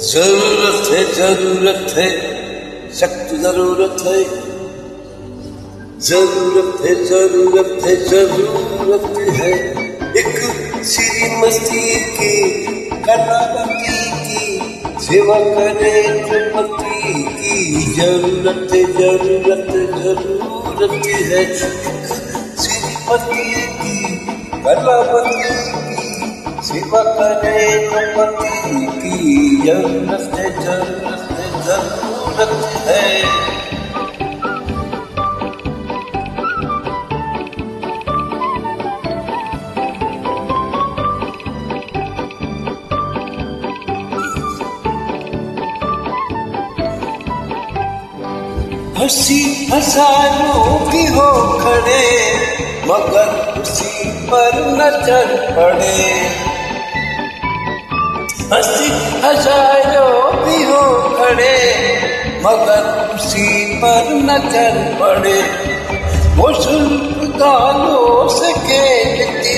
जरूरत है सख्त जरूरत है एक श्रीमती की कलावती की सेवा करे जो पति की जरूरत है श्रीमती की कलावती की सेवा करे जो पति की जरूरत है हंसी हजारों भी हो खड़े मगर उसी पर नजर पड़े हंसी हजारों भी हो खड़े मगर उसी पर नजर पड़े वो जुल्फ गालों से खेलती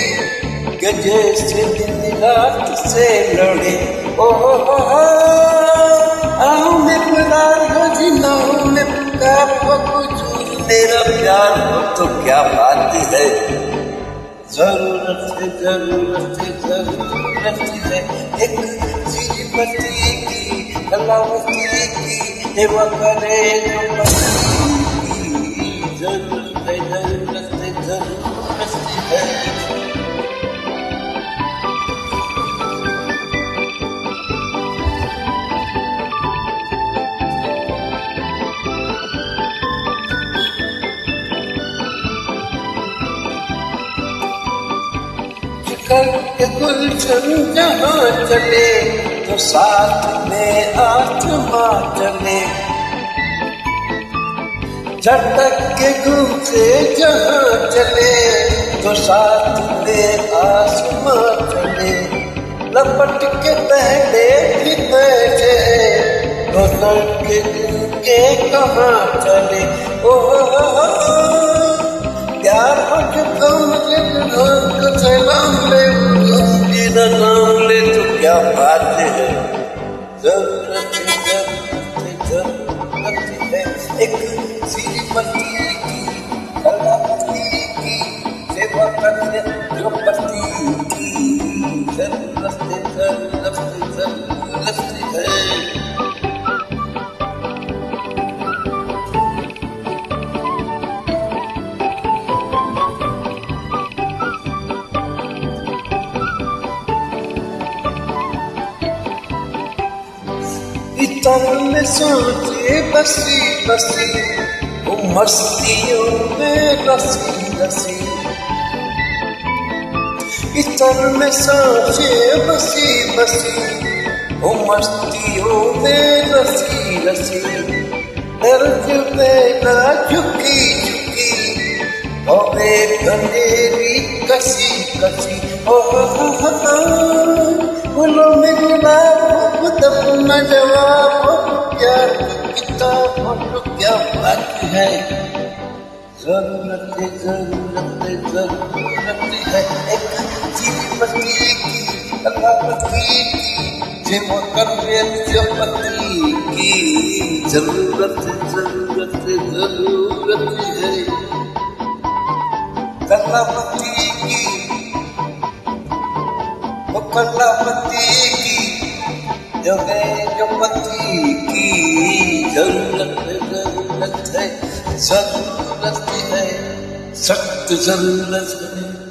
कि जैसे दिन रात से लड़े ओह मेरा प्यार हो तो क्या बात है जरूरत है एक श्रीमती की कलावती की सेवा करे जो पति की जरूरत है के गुलशन जहाँ चले तो साथ में आत्मा चले झटक के घूमते जहाँ चले तो साथ में आसमां चले लपट के पहले भी बैठे तो लड़के के कहाँ चले प्यार नाम ले तो क्या बात है जरूरत है एक श्रीमती की कलावती की सेवा करने जो पति की जरूरत है तन में सोचे बसी वो मस्तियों में रसी इतर में सोचे बसी वो मस्तियों में रसी दर्द में ना झुकी और गंदेरी कसी बोलो में गुलाब दफना जवाब प्यार की किताब तो क्या बात है जरूरत है एक श्रीमती की कलावती की सेवा करे जो पति की जरूरत है कलावती की कलावती की जो पति की जरूरत है सख्त जरूरत है